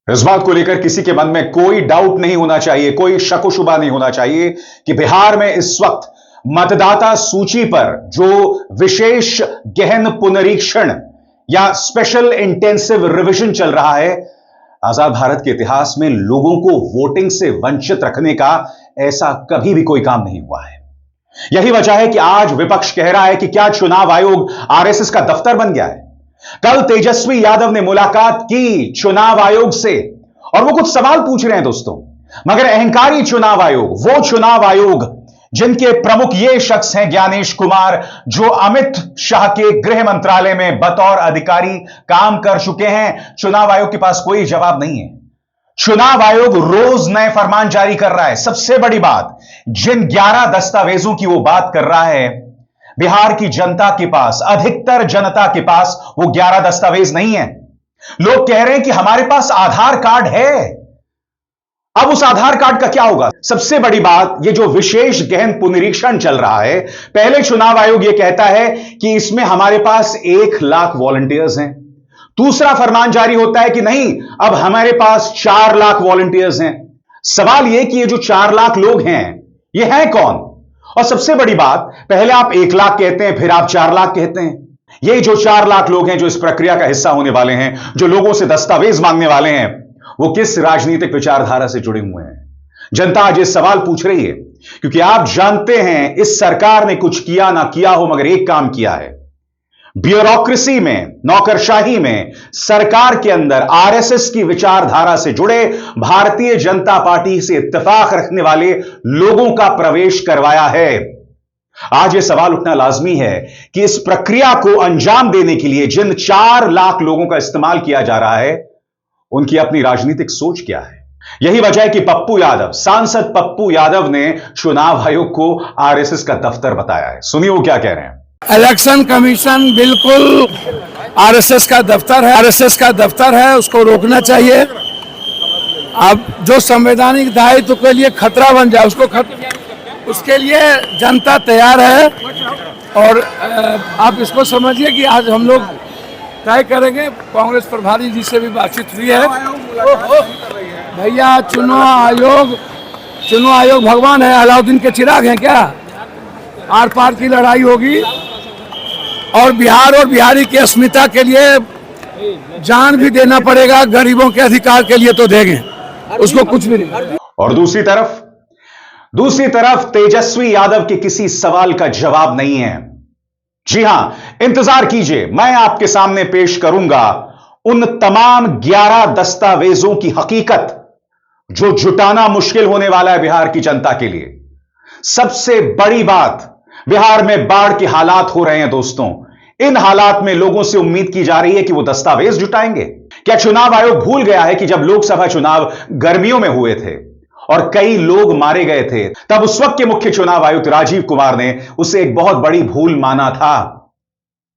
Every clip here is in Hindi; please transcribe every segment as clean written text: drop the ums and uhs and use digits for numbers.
इस बात को लेकर किसी के मन में कोई डाउट नहीं होना चाहिए, कोई शक शुबा नहीं होना चाहिए कि बिहार में इस वक्त मतदाता सूची पर जो विशेष गहन पुनरीक्षण या स्पेशल इंटेंसिव रिवीजन चल रहा है, आजाद भारत के इतिहास में लोगों को वोटिंग से वंचित रखने का ऐसा कभी भी कोई काम नहीं हुआ है। यही वजह है कि आज विपक्ष कह रहा है कि क्या चुनाव आयोग आरएसएस का दफ्तर बन गया है। कल तेजस्वी यादव ने मुलाकात की चुनाव आयोग से और वो कुछ सवाल पूछ रहे हैं दोस्तों, मगर अहंकारी चुनाव आयोग, वो चुनाव आयोग जिनके प्रमुख ये शख्स हैं ज्ञानेश कुमार, जो अमित शाह के गृह मंत्रालय में बतौर अधिकारी काम कर चुके हैं, चुनाव आयोग के पास कोई जवाब नहीं है। चुनाव आयोग रोज नए फरमान जारी कर रहा है। सबसे बड़ी बात, जिन 11 दस्तावेजों की वो बात कर रहा है, बिहार की जनता के पास, अधिकतर जनता के पास वो 11 दस्तावेज नहीं है। लोग कह रहे हैं कि हमारे पास आधार कार्ड है। अब उस आधार कार्ड का क्या होगा? सबसे बड़ी बात, ये जो विशेष गहन पुनरीक्षण चल रहा है, पहले चुनाव आयोग ये कहता है कि इसमें हमारे पास 1 लाख वॉलंटियर्स हैं। दूसरा फरमान जारी होता है कि नहीं, अब हमारे पास 4 लाख वॉलंटियर्स हैं। सवाल यह कि ये जो 4 लाख लोग हैं, ये हैं कौन? और सबसे बड़ी बात, पहले आप 1 लाख कहते हैं, फिर आप 4 लाख कहते हैं। ये जो 4 लाख लोग हैं जो इस प्रक्रिया का हिस्सा होने वाले हैं, जो लोगों से दस्तावेज मांगने वाले हैं, वो किस राजनीतिक विचारधारा से जुड़े हुए हैं? जनता आज ये सवाल पूछ रही है, क्योंकि आप जानते हैं इस सरकार ने कुछ किया ना किया हो, मगर एक काम किया है। ब्यूरोक्रेसी में, नौकरशाही में, सरकार के अंदर आरएसएस की विचारधारा से जुड़े भारतीय जनता पार्टी से इत्तेफाक रखने वाले लोगों का प्रवेश करवाया है। आज यह सवाल उठना लाजमी है कि इस प्रक्रिया को अंजाम देने के लिए जिन 4 लाख लोगों का इस्तेमाल किया जा रहा है, उनकी अपनी राजनीतिक सोच क्या है? यही वजह है कि पप्पू यादव, सांसद पप्पू यादव ने चुनाव आयोग को आरएसएस का दफ्तर बताया है। सुनिए वो क्या कह रहे हैं। इलेक्शन कमीशन बिल्कुल आरएसएस का दफ्तर है, आरएसएस का दफ्तर है, उसको रोकना चाहिए। अब जो संवैधानिक दायित्व के लिए खतरा बन जाए, उसके लिए जनता तैयार है। और आप इसको समझिए कि आज हम लोग तय करेंगे, कांग्रेस प्रभारी जी से भी बातचीत हुई है। भैया चुनाव आयोग भगवान है, अलाउद्दीन के चिराग हैं क्या? आर पार की लड़ाई होगी और बिहार और बिहारी की अस्मिता के लिए जान भी देना पड़ेगा। गरीबों के अधिकार के लिए तो देंगे, उसको कुछ भी नहीं। और दूसरी तरफ तेजस्वी यादव के किसी सवाल का जवाब नहीं है। जी हां, इंतजार कीजिए, मैं आपके सामने पेश करूंगा उन तमाम 11 दस्तावेजों की हकीकत जो जुटाना मुश्किल होने वाला है बिहार की जनता के लिए। सबसे बड़ी बात, बिहार में बाढ़ के हालात हो रहे हैं दोस्तों। इन हालात में लोगों से उम्मीद की जा रही है कि वो दस्तावेज जुटाएंगे। क्या चुनाव आयोग भूल गया है कि जब लोकसभा चुनाव गर्मियों में हुए थे और कई लोग मारे गए थे, तब उस वक्त के मुख्य चुनाव आयुक्त राजीव कुमार ने उसे एक बहुत बड़ी भूल माना था?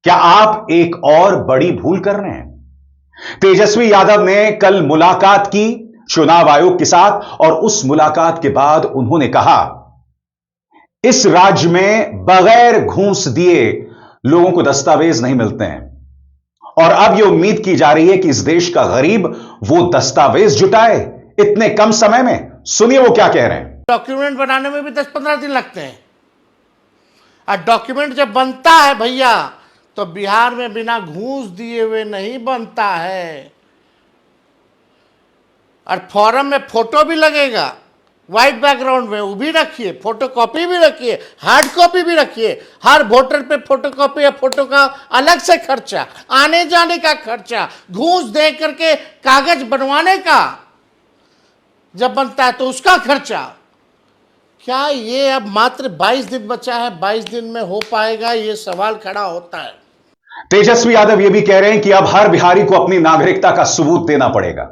क्या आप एक और बड़ी भूल कर रहे हैं? तेजस्वी यादव ने कल मुलाकात की चुनाव आयोग के साथ और उस मुलाकात के बाद उन्होंने कहा, इस राज्य में बगैर घूस दिए लोगों को दस्तावेज नहीं मिलते हैं और अब यह उम्मीद की जा रही है कि इस देश का गरीब वो दस्तावेज जुटाए इतने कम समय में। सुनिए वो क्या कह रहे हैं। डॉक्यूमेंट बनाने में भी 10-15 दिन लगते हैं और डॉक्यूमेंट जब बनता है भैया, तो बिहार में बिना घूस दिए हुए नहीं बनता है। और फॉर्म में फोटो भी लगेगा, व्हाइट बैकग्राउंड में, वो भी रखिए, फोटो कॉपी भी रखिए, हार्ड कॉपी भी रखिए। हर वोटर पे फोटो कॉपी या फोटो का अलग से खर्चा, आने जाने का खर्चा, घूस दे करके कागज बनवाने का जब बनता है तो उसका खर्चा। क्या ये अब मात्र 22 दिन बचा है, 22 दिन में हो पाएगा? ये सवाल खड़ा होता है। तेजस्वी यादव ये भी कह रहे हैं कि अब हर बिहारी को अपनी नागरिकता का सबूत देना पड़ेगा,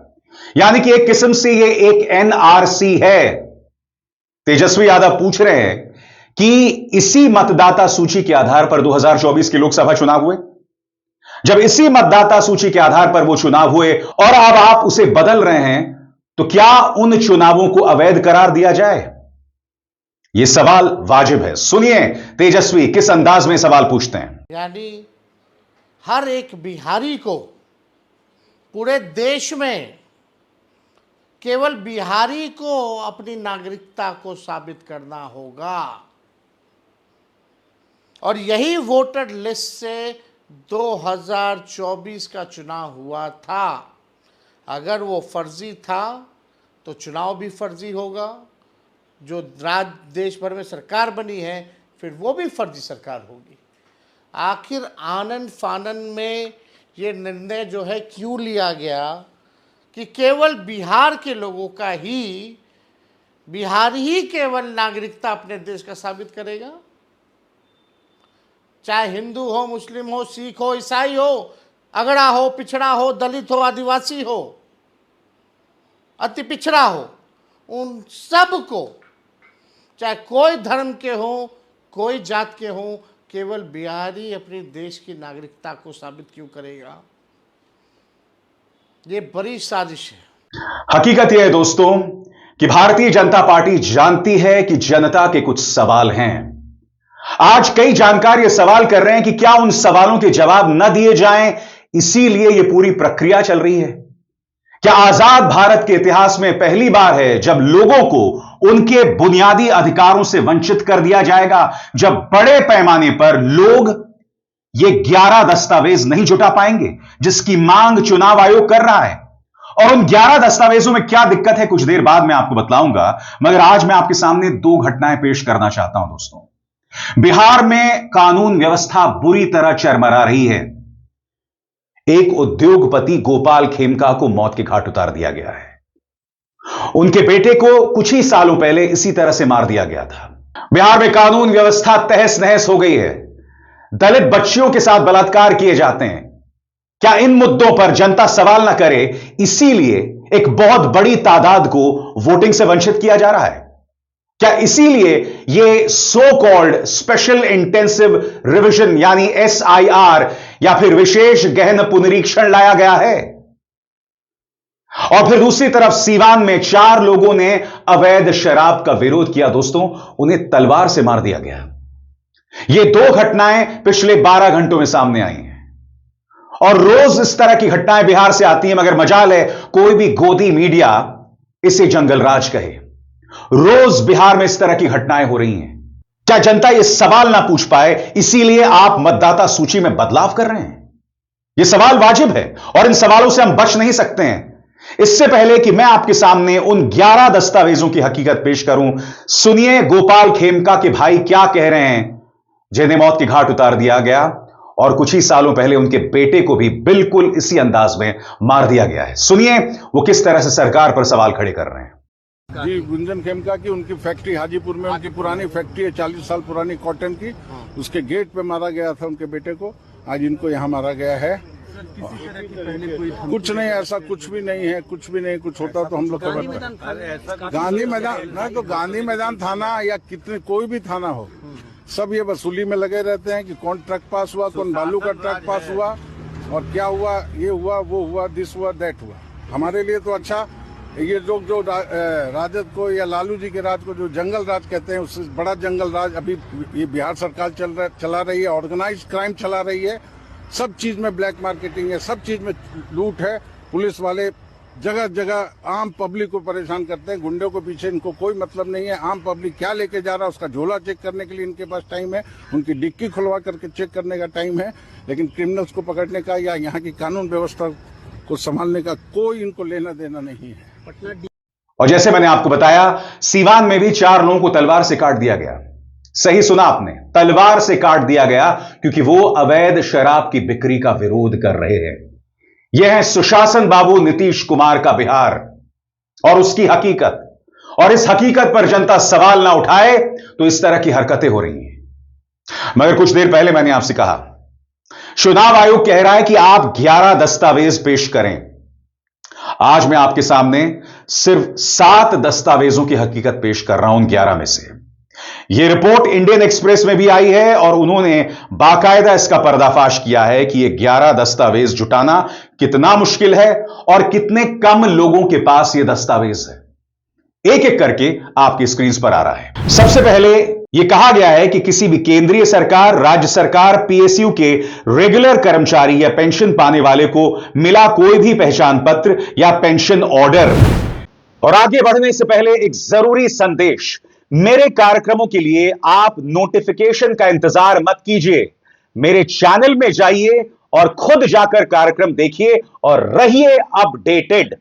यानी कि एक किस्म से ये एक एनआरसी है। तेजस्वी यादव पूछ रहे हैं कि इसी मतदाता सूची के आधार पर 2024 के लोकसभा चुनाव हुए, जब इसी मतदाता सूची के आधार पर वो चुनाव हुए और अब आप उसे बदल रहे हैं, तो क्या उन चुनावों को अवैध करार दिया जाए? यह सवाल वाजिब है। सुनिए तेजस्वी किस अंदाज में सवाल पूछते हैं। यानी हर एक बिहारी को पूरे देश में केवल बिहारी को अपनी नागरिकता को साबित करना होगा और यही वोटर लिस्ट से 2024 का चुनाव हुआ था। अगर वो फर्जी था तो चुनाव भी फर्जी होगा। जो देश भर में सरकार बनी है फिर वो भी फर्जी सरकार होगी। आखिर आनन फानन में ये निर्णय जो है क्यों लिया गया कि केवल बिहार के लोगों का ही बिहार ही केवल नागरिकता अपने देश का साबित करेगा? चाहे हिंदू हो, मुस्लिम हो, सिख हो, ईसाई हो, अगड़ा हो, पिछड़ा हो, दलित हो, आदिवासी हो, अति पिछड़ा हो, उन सब को, चाहे कोई धर्म के हो, कोई जात के हो, केवल बिहारी अपने देश की नागरिकता को साबित क्यों करेगा? ये बड़ी साजिश है। हकीकत यह है दोस्तों कि भारतीय जनता पार्टी जानती है कि जनता के कुछ सवाल हैं। आज कई जानकार यह सवाल कर रहे हैं कि क्या उन सवालों के जवाब न दिए जाएं, इसीलिए यह पूरी प्रक्रिया चल रही है। क्या आजाद भारत के इतिहास में पहली बार है जब लोगों को उनके बुनियादी अधिकारों से वंचित कर दिया जाएगा, जब बड़े पैमाने पर लोग ये 11 दस्तावेज नहीं जुटा पाएंगे जिसकी मांग चुनाव आयोग कर रहा है? और उन 11 दस्तावेजों में क्या दिक्कत है कुछ देर बाद मैं आपको बतलाऊंगा, मगर आज मैं आपके सामने 2 घटनाएं पेश करना चाहता हूं दोस्तों। बिहार में कानून व्यवस्था बुरी तरह चरमरा रही है। एक उद्योगपति गोपाल खेमका को मौत के घाट उतार दिया गया है। उनके बेटे को कुछ ही सालों पहले इसी तरह से मार दिया गया था। बिहार में कानून व्यवस्था तहस नहस हो गई है। दलित बच्चियों के साथ बलात्कार किए जाते हैं। क्या इन मुद्दों पर जनता सवाल ना करे, इसीलिए एक बहुत बड़ी तादाद को वोटिंग से वंचित किया जा रहा है? क्या इसीलिए यह so called special intensive revision यानी SIR या फिर विशेष गहन पुनरीक्षण लाया गया है? और फिर दूसरी तरफ सीवान में 4 लोगों ने अवैध शराब का विरोध किया दोस्तों, उन्हें तलवार से मार दिया गया। ये 2 घटनाएं पिछले 12 घंटों में सामने आई हैं और रोज इस तरह की घटनाएं बिहार से आती हैं, मगर मजाल है कोई भी गोदी मीडिया इसे जंगल राज कहे। रोज बिहार में इस तरह की घटनाएं हो रही हैं। क्या जनता यह सवाल ना पूछ पाए, इसीलिए आप मतदाता सूची में बदलाव कर रहे हैं? यह सवाल वाजिब है और इन सवालों से हम बच नहीं सकते हैं। इससे पहले कि मैं आपके सामने उन 11 दस्तावेजों की हकीकत पेश करूं, सुनिए गोपाल खेमका के भाई क्या कह रहे हैं, जिन्हें मौत की घाट उतार दिया गया और कुछ ही सालों पहले उनके बेटे को भी बिल्कुल इसी अंदाज में मार दिया गया है। सुनिए वो किस तरह से सरकार पर सवाल खड़े कर रहे हैं। जी, गुंजन खेमका की उनकी फैक्ट्री हाजीपुर में, उनकी पुरानी फैक्ट्री है 40 साल पुरानी कॉटन की, उसके गेट पे मारा गया था उनके बेटे को। आज इनको यहाँ मारा गया है। कुछ नहीं, ऐसा कुछ भी नहीं है, कुछ भी नहीं। कुछ होता तो हम लोग खबर गांधी मैदान ना, तो गांधी मैदान थाना या कितने कोई भी थाना हो, सब ये वसूली में लगे रहते हैं कि कौन ट्रक पास हुआ, कौन बालू का ट्रक पास हुआ और क्या हुआ, ये हुआ, वो हुआ, दिस हुआ, दैट हुआ। हमारे लिए तो अच्छा, ये लोग जो राजद को या लालू जी के राज को जो जंगल राज कहते हैं, उससे बड़ा जंगल राज अभी ये बिहार सरकार चला रही है। ऑर्गेनाइज्ड क्राइम चला रही है, सब चीज में ब्लैक मार्केटिंग है, सब चीज में लूट है। पुलिस वाले जगह जगह आम पब्लिक को परेशान करते हैं। गुंडों के पीछे इनको कोई मतलब नहीं है। आम पब्लिक क्या लेके जा रहा है उसका झोला चेक करने के लिए इनके पास टाइम है, उनकी डिक्की खुलवा करके चेक करने का टाइम है, लेकिन क्रिमिनल्स को पकड़ने का या यहाँ की कानून व्यवस्था को संभालने का कोई इनको लेना देना नहीं है। और जैसे मैंने आपको बताया, सीवान में भी 4 लोगों को तलवार से काट दिया गया। सही सुना आपने, तलवार से काट दिया गया, क्योंकि वो अवैध शराब की बिक्री का विरोध कर रहे हैं। यह है सुशासन बाबू नीतीश कुमार का बिहार और उसकी हकीकत। और इस हकीकत पर जनता सवाल ना उठाए तो इस तरह की हरकतें हो रही हैं। मगर कुछ देर पहले मैंने आपसे कहा, चुनाव आयोग कह रहा है कि आप 11 दस्तावेज पेश करें। आज मैं आपके सामने सिर्फ 7 दस्तावेजों की हकीकत पेश कर रहा हूं उन 11 में से। यह रिपोर्ट इंडियन एक्सप्रेस में भी आई है और उन्होंने बाकायदा इसका पर्दाफाश किया है कि यह 11 दस्तावेज जुटाना कितना मुश्किल है और कितने कम लोगों के पास यह दस्तावेज है। एक एक करके आपकी स्क्रीन पर आ रहा है। सबसे पहले यह कहा गया है कि किसी भी केंद्रीय सरकार, राज्य सरकार, PSU के रेगुलर कर्मचारी या पेंशन पाने वाले को मिला कोई भी पहचान पत्र या पेंशन ऑर्डर और आगे बढ़ने से पहले एक जरूरी संदेश। मेरे कार्यक्रमों के लिए आप नोटिफिकेशन का इंतजार मत कीजिए, मेरे चैनल में जाइए और खुद जाकर कार्यक्रम देखिए और रहिए अपडेटेड।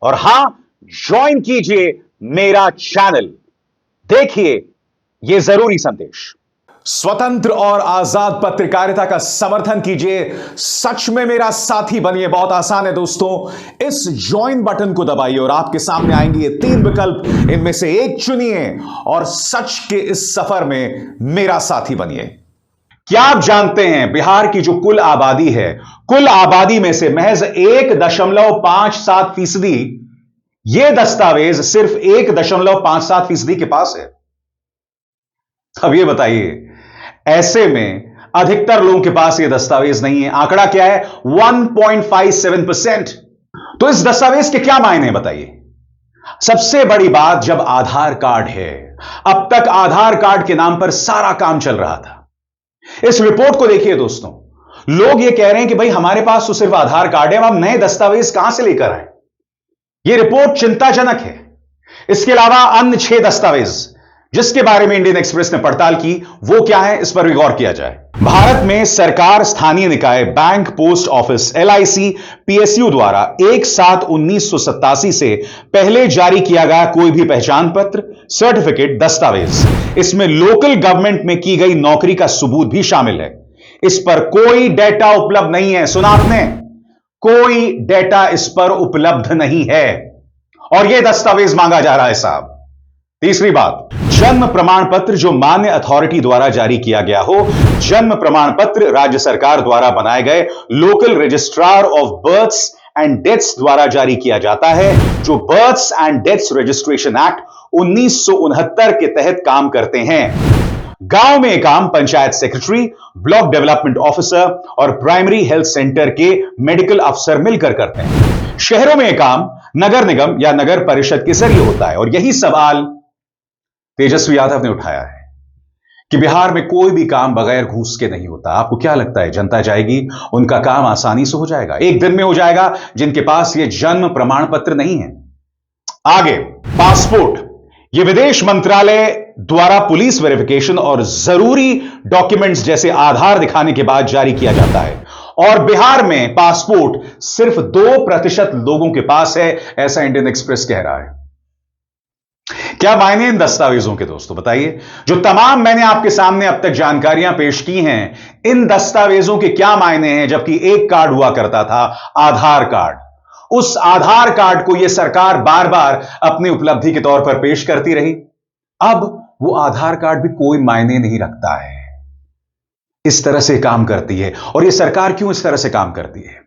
और हां, ज्वाइन कीजिए मेरा चैनल, देखिए यह जरूरी संदेश। स्वतंत्र और आजाद पत्रकारिता का समर्थन कीजिए, सच में मेरा साथी बनिए। बहुत आसान है दोस्तों, इस ज्वाइन बटन को दबाइए और आपके सामने आएंगे ये 3 विकल्प, इनमें से एक चुनिए और सच के इस सफर में मेरा साथी बनिए। क्या आप जानते हैं बिहार की जो कुल आबादी है, कुल आबादी में से महज 1.57% यह दस्तावेज सिर्फ 1.57% के पास है। अब यह बताइए, ऐसे में अधिकतर लोगों के पास यह दस्तावेज नहीं है। आंकड़ा क्या है? 1.57%। तो इस दस्तावेज के क्या मायने बताइए? सबसे बड़ी बात, जब आधार कार्ड है, अब तक आधार कार्ड के नाम पर सारा काम चल रहा था। इस रिपोर्ट को देखिए दोस्तों, लोग यह कह रहे हैं कि भाई हमारे पास तो सिर्फ आधार कार्ड है, हम नए दस्तावेज कहां से लेकर आए। यह रिपोर्ट चिंताजनक है। इसके अलावा अन्य 6 दस्तावेज जिसके बारे में इंडियन एक्सप्रेस ने पड़ताल की, वो क्या है, इस पर भी गौर किया जाए। भारत में सरकार, स्थानीय निकाय, bank, post office, LIC, PSU द्वारा 1/7/1987 से पहले जारी किया गया कोई भी पहचान पत्र, सर्टिफिकेट, दस्तावेज, इसमें लोकल गवर्नमेंट में की गई नौकरी का सबूत भी शामिल है। इस पर कोई डेटा उपलब्ध नहीं है। सुना आपने? कोई डेटा इस पर उपलब्ध नहीं है और यह दस्तावेज मांगा जा रहा है साहब। तीसरी बात, जन्म प्रमाण पत्र जो मान्य अथॉरिटी द्वारा जारी किया गया हो। जन्म प्रमाण पत्र राज्य सरकार द्वारा बनाए गए local registrar of births and deaths द्वारा जारी किया जाता है, जो births and deaths registration act 1969 के तहत काम करते हैं। गांव में काम panchayat secretary, block development officer और प्राइमरी हेल्थ सेंटर के मेडिकल अफसर मिलकर करते हैं। शहरों में काम नगर निगम या नगर परिषद के जरिए होता है। और यही सवाल तेजस्वी यादव ने उठाया है कि बिहार में कोई भी काम बगैर घूस के नहीं होता। आपको क्या लगता है जनता जाएगी, उनका काम आसानी से हो जाएगा, एक दिन में हो जाएगा, जिनके पास यह जन्म प्रमाण पत्र नहीं है। आगे, पासपोर्ट, यह विदेश मंत्रालय द्वारा पुलिस वेरिफिकेशन और जरूरी डॉक्यूमेंट्स जैसे आधार दिखाने के बाद जारी किया जाता है। और बिहार में पासपोर्ट सिर्फ 2% लोगों के पास है, ऐसा इंडियन एक्सप्रेस कह रहा है। क्या मायने इन दस्तावेजों के दोस्तों बताइए? जो तमाम मैंने आपके सामने अब तक जानकारियां पेश की हैं, इन दस्तावेजों के क्या मायने हैं? जबकि एक कार्ड हुआ करता था, आधार कार्ड। उस आधार कार्ड को यह सरकार बार बार अपनी उपलब्धि के तौर पर पेश करती रही। अब वो आधार कार्ड भी कोई मायने नहीं रखता है। इस तरह से काम करती है। और यह सरकार क्यों इस तरह से काम करती है?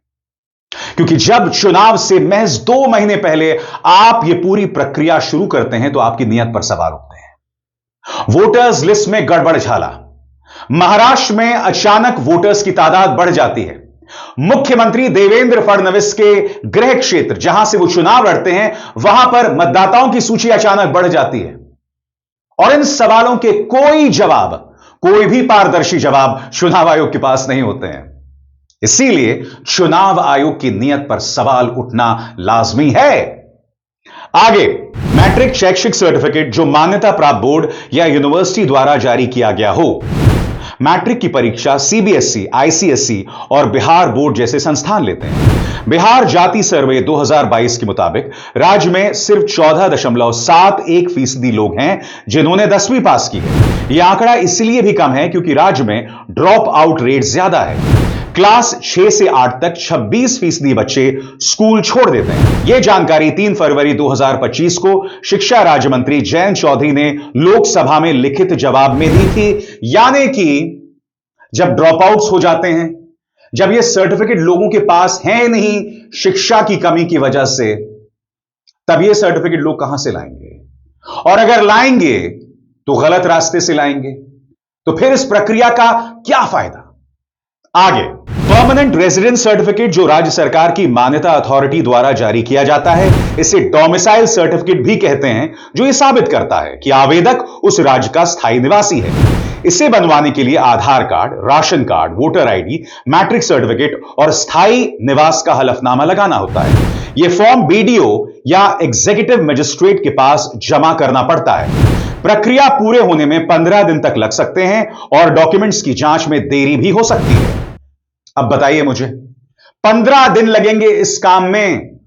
क्योंकि जब चुनाव से महज 2 महीने पहले आप यह पूरी प्रक्रिया शुरू करते हैं तो आपकी नियत पर सवाल उठते हैं। वोटर्स लिस्ट में गड़बड़ झाला, महाराष्ट्र में अचानक वोटर्स की तादाद बढ़ जाती है। मुख्यमंत्री देवेंद्र फडणवीस के गृह क्षेत्र जहां से वो चुनाव लड़ते हैं, वहां पर मतदाताओं की सूची अचानक बढ़ जाती है। और इन सवालों के कोई जवाब, कोई भी पारदर्शी जवाब चुनाव आयोग के पास नहीं होते हैं। इसीलिए चुनाव आयोग की नियत पर सवाल उठना लाजमी है। आगे, मैट्रिक शैक्षिक सर्टिफिकेट जो मान्यता प्राप्त बोर्ड या यूनिवर्सिटी द्वारा जारी किया गया हो। मैट्रिक की परीक्षा CBSE, ICSE और बिहार बोर्ड जैसे संस्थान लेते हैं। बिहार जाति सर्वे 2022 के मुताबिक राज्य में सिर्फ 14.71% लोग हैं जिन्होंने 10वीं पास की है। यह आंकड़ा इसलिए भी कम है क्योंकि राज्य में ड्रॉप आउट रेट ज्यादा है। क्लास 6 से 8 तक 26% बच्चे स्कूल छोड़ देते हैं। यह जानकारी 3 फरवरी 2025 को शिक्षा राज्य मंत्री जयंत चौधरी ने लोकसभा में लिखित जवाब में दी थी। यानी कि जब ड्रॉप आउट्स हो जाते हैं, जब यह सर्टिफिकेट लोगों के पास है नहीं शिक्षा की कमी की वजह से, तब यह सर्टिफिकेट लोग कहां से लाएंगे? और अगर लाएंगे तो गलत रास्ते से लाएंगे। तो फिर इस प्रक्रिया का क्या फायदा? आगे, परमानेंट रेजिडेंस सर्टिफिकेट जो राज्य सरकार की मान्यता अथॉरिटी द्वारा जारी किया जाता है, इसे डोमिसाइल सर्टिफिकेट भी कहते हैं, जो यह साबित करता है कि आवेदक उस राज्य का स्थायी निवासी है। इसे बनवाने के लिए Aadhaar card, ration card, voter ID, matric certificate और स्थायी निवास का हलफनामा लगाना होता है। यह फॉर्म बीडीओ या एग्जीक्यूटिव मजिस्ट्रेट के पास जमा करना पड़ता है। प्रक्रिया पूरे होने में 15 दिन तक लग सकते हैं और डॉक्यूमेंट्स की जांच में देरी भी हो सकती है। अब बताइए मुझे, 15 दिन लगेंगे इस काम में,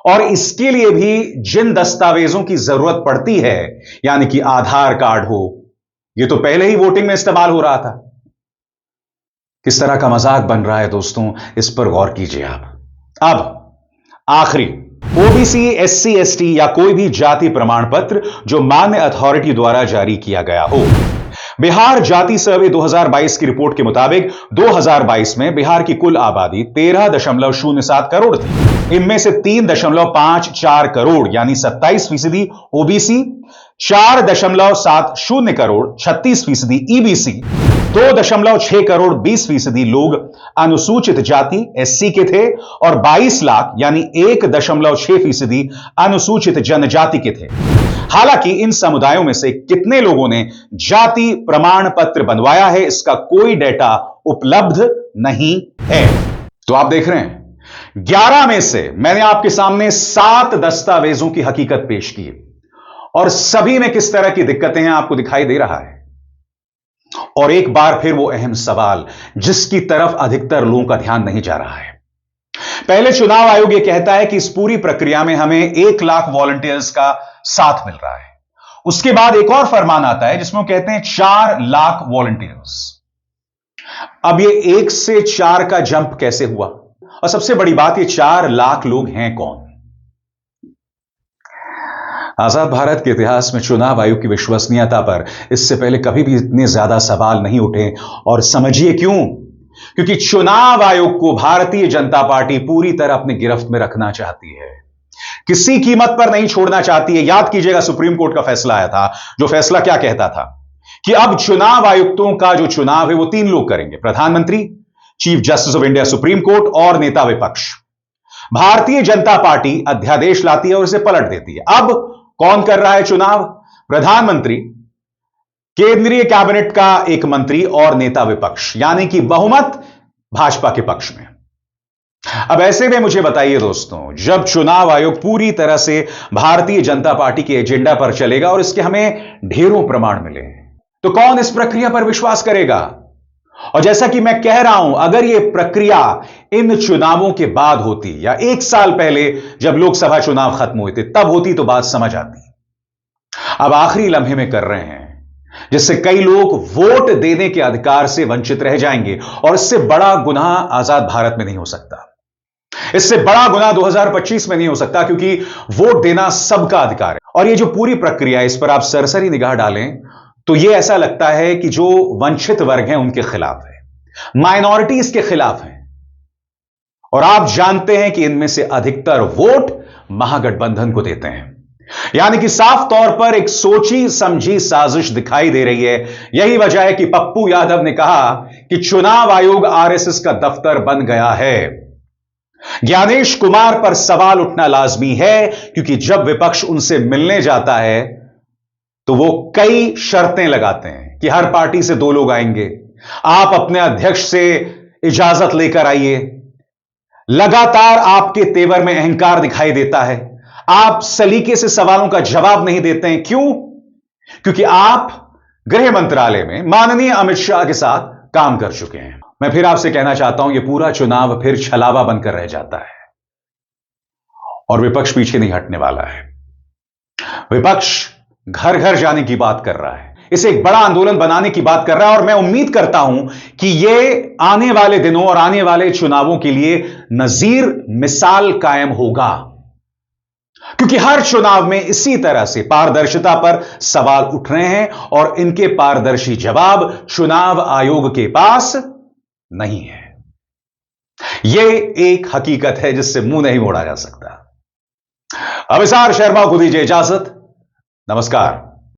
और इसके लिए भी जिन दस्तावेजों की जरूरत पड़ती है, यानी कि आधार कार्ड हो, यह तो पहले ही वोटिंग में इस्तेमाल हो रहा था। किस तरह का मजाक बन रहा है दोस्तों, इस पर गौर कीजिए आप। अब आखिरी, ओबीसी, एससी, एसटी या कोई भी जाति प्रमाण पत्र जो मान्य अथॉरिटी द्वारा जारी किया गया हो। बिहार जाति सर्वे 2022 की रिपोर्ट के मुताबिक 2022 में बिहार की कुल आबादी 13.07 करोड़ थी। इनमें से 3.54 करोड़ यानी 27% ओबीसी, 4.70 करोड़ 36% ईबीसी, 2.6 करोड़ 20% लोग अनुसूचित जाति एससी के थे और 22 लाख यानी 1.6% अनुसूचित जनजाति के थे। हालांकि इन समुदायों में से कितने लोगों ने जाति प्रमाण पत्र बनवाया है, इसका कोई डेटा उपलब्ध नहीं है। तो आप देख रहे हैं, 11 में से मैंने आपके सामने 7 दस्तावेजों की हकीकत पेश की और सभी में किस तरह की दिक्कतें हैं आपको दिखाई दे रहा है। और एक बार फिर वो अहम सवाल जिसकी तरफ अधिकतर लोगों का ध्यान नहीं जा रहा है। पहले चुनाव आयोग यह कहता है कि इस पूरी प्रक्रिया में हमें 1 लाख वॉलंटियर्स का साथ मिल रहा है। उसके बाद एक और फरमान आता है जिसमें वो कहते हैं 4 लाख वॉलंटियर्स। अब ये 1 से 4 का जंप कैसे हुआ? और सबसे बड़ी बात, ये 4 लाख लोग हैं कौन? आजाद भारत के इतिहास में चुनाव आयोग की विश्वसनीयता पर इससे पहले कभी भी इतने ज्यादा सवाल नहीं उठे, और समझिए क्यों। क्योंकि चुनाव आयोग को भारतीय जनता पार्टी पूरी तरह अपनी गिरफ्त में रखना चाहती है, किसी कीमत पर नहीं छोड़ना चाहती है। याद कीजिएगा, सुप्रीम कोर्ट का फैसला आया था, जो फैसला क्या कहता था कि अब चुनाव आयुक्तों का जो चुनाव है वो 3 लोग करेंगे, प्रधानमंत्री, chief justice of India supreme court और नेता विपक्ष। भारतीय जनता पार्टी अध्यादेश लाती है और इसे पलट देती है। अब कौन कर रहा है चुनाव? प्रधानमंत्री, केंद्रीय कैबिनेट का एक मंत्री और नेता विपक्ष, यानी कि बहुमत भाजपा के पक्ष में। अब ऐसे में मुझे बताइए दोस्तों, जब चुनाव आयोग पूरी तरह से भारतीय जनता पार्टी के एजेंडा पर चलेगा और इसके हमें ढेरों प्रमाण मिले, तो कौन इस प्रक्रिया पर विश्वास करेगा? और जैसा कि मैं कह रहा हूं, अगर यह प्रक्रिया इन चुनावों के बाद होती या 1 साल पहले जब लोकसभा चुनाव खत्म हुए थे तब होती तो बात समझ आती। अब आखिरी लम्हे में कर रहे हैं, जिससे कई लोग वोट देने के अधिकार से वंचित रह जाएंगे, और इससे बड़ा गुनाह आजाद भारत में नहीं हो सकता। इससे बड़ा गुनाह 2025 में नहीं हो सकता, क्योंकि वोट देना सबका अधिकार है। और ये जो पूरी प्रक्रिया है, इस पर आप सरसरी निगाह डालें तो ये ऐसा लगता है कि जो वंचित वर्ग हैं उनके खिलाफ है, माइनॉरिटीज के खिलाफ है। और आप जानते हैं कि इनमें से अधिकतर वोट महागठबंधन को देते हैं। यानी कि साफ तौर पर एक सोची समझी साजिश दिखाई दे रही है। यही वजह है कि पप्पू यादव ने कहा कि चुनाव आयोग आरएसएस का दफ्तर बन गया है। ज्ञानेश कुमार पर सवाल उठना लाजमी है, क्योंकि जब विपक्ष उनसे मिलने जाता है तो वो कई शर्तें लगाते हैं कि हर पार्टी से 2 लोग आएंगे, आप अपने अध्यक्ष से इजाजत लेकर आइए। लगातार आपके तेवर में अहंकार दिखाई देता है, आप सलीके से सवालों का जवाब नहीं देते हैं। क्यों? क्योंकि आप गृह मंत्रालय में माननीय अमित शाह के साथ काम कर चुके हैं। मैं फिर आपसे कहना चाहता हूं, यह पूरा चुनाव फिर छलावा बनकर रह जाता है और विपक्ष पीछे नहीं हटने वाला है। विपक्ष घर घर जाने की बात कर रहा है, इसे एक बड़ा आंदोलन बनाने की बात कर रहा है, और मैं उम्मीद करता हूं कि यह आने वाले दिनों और आने वाले चुनावों के लिए नजीर मिसाल कायम होगा। क्योंकि हर चुनाव में इसी तरह से पारदर्शिता पर सवाल उठ रहे हैं और इनके पारदर्शी जवाब चुनाव आयोग के पास नहीं है। यह एक हकीकत है जिससे मुंह नहीं मोड़ा जा सकता। अभिसार शर्मा को दीजिए इजाजत। नमस्कार।